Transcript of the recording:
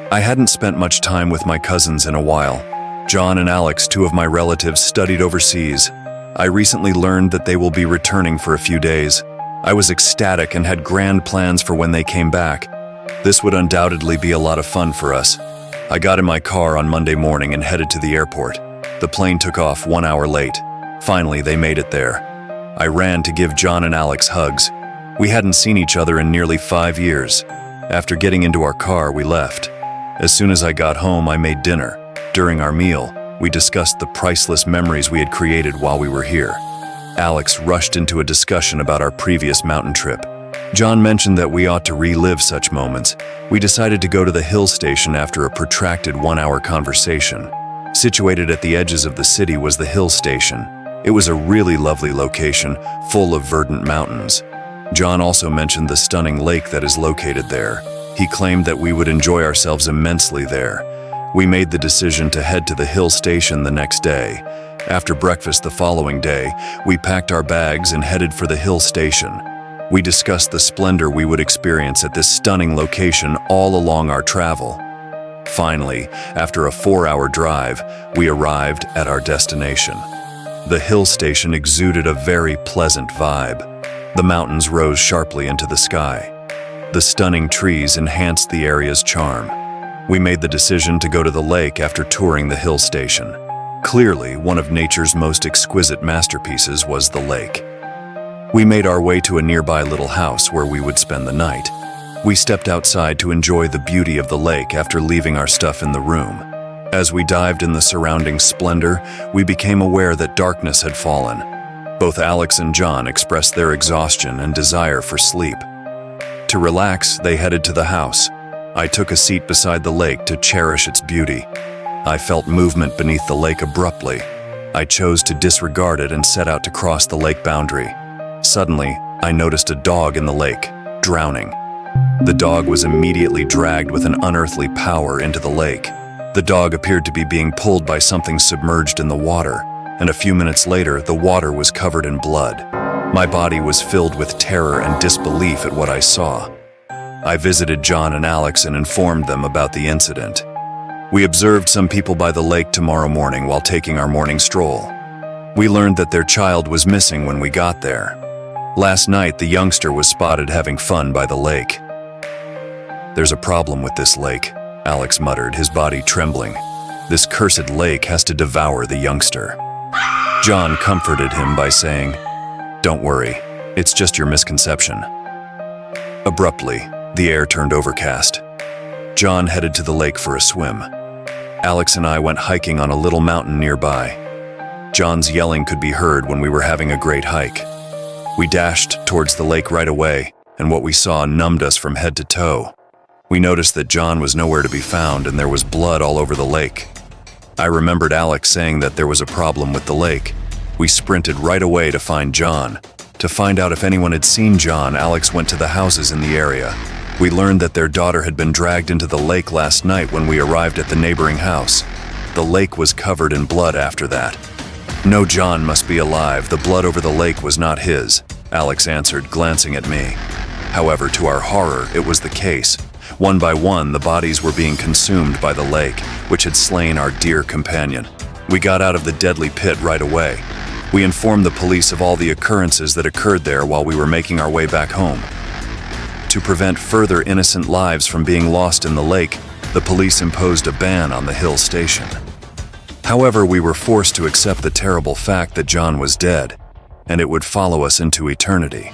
I hadn't spent much time with my cousins in a while. John and Alex, two of my relatives, studied overseas. I recently learned that they will be returning for a few days. I was ecstatic and had grand plans for when they came back. This would undoubtedly be a lot of fun for us. I got in my car on Monday morning and headed to the airport. The plane took off 1 hour late. Finally, they made it there. I ran to give John and Alex hugs. We hadn't seen each other in nearly 5 years. After getting into our car, we left. As soon as I got home, I made dinner. During our meal, we discussed the priceless memories we had created while we were here. Alex rushed into a discussion about our previous mountain trip. John mentioned that we ought to relive such moments. We decided to go to the hill station after a protracted 1 hour conversation. Situated at the edges of the city was the hill station. It was a really lovely location, full of verdant mountains. John also mentioned the stunning lake that is located there. He claimed that we would enjoy ourselves immensely there. We made the decision to head to the hill station the next day. After breakfast the following day, we packed our bags and headed for the hill station. We discussed the splendor we would experience at this stunning location all along our travel. Finally, after a 4-hour drive, we arrived at our destination. The hill station exuded a very pleasant vibe. The mountains rose sharply into the sky. The stunning trees enhanced the area's charm. We made the decision to go to the lake after touring the hill station. Clearly, one of nature's most exquisite masterpieces was the lake. We made our way to a nearby little house where we would spend the night. We stepped outside to enjoy the beauty of the lake after leaving our stuff in the room. As we dived in the surrounding splendor, we became aware that darkness had fallen. Both Alex and John expressed their exhaustion and desire for sleep. To relax, they headed to the house. I took a seat beside the lake to cherish its beauty. I felt movement beneath the lake abruptly. I chose to disregard it and set out to cross the lake boundary. Suddenly, I noticed a dog in the lake, drowning. The dog was immediately dragged with an unearthly power into the lake. The dog appeared to be being pulled by something submerged in the water, and a few minutes later, the water was covered in blood. My body was filled with terror and disbelief at what I saw. I visited John and Alex and informed them about the incident. We observed some people by the lake tomorrow morning while taking our morning stroll. We learned that their child was missing when we got there. Last night, the youngster was spotted having fun by the lake. "There's a problem with this lake," Alex muttered, his body trembling. "This cursed lake has to devour the youngster." John comforted him by saying, "Don't worry, it's just your misconception." Abruptly, the air turned overcast. John headed to the lake for a swim. Alex and I went hiking on a little mountain nearby. John's yelling could be heard when we were having a great hike. We dashed towards the lake right away, and what we saw numbed us from head to toe. We noticed that John was nowhere to be found and there was blood all over the lake. I remembered Alex saying that there was a problem with the lake. We sprinted right away to find John. To find out if anyone had seen John, Alex went to the houses in the area. We learned that their daughter had been dragged into the lake last night when we arrived at the neighboring house. The lake was covered in blood after that. "No, John must be alive. The blood over the lake was not his," Alex answered, glancing at me. However, to our horror, it was the case. One by one, the bodies were being consumed by the lake, which had slain our dear companion. We got out of the deadly pit right away. We informed the police of all the occurrences that occurred there while we were making our way back home. To prevent further innocent lives from being lost in the lake, the police imposed a ban on the hill station. However, we were forced to accept the terrible fact that John was dead, and it would follow us into eternity.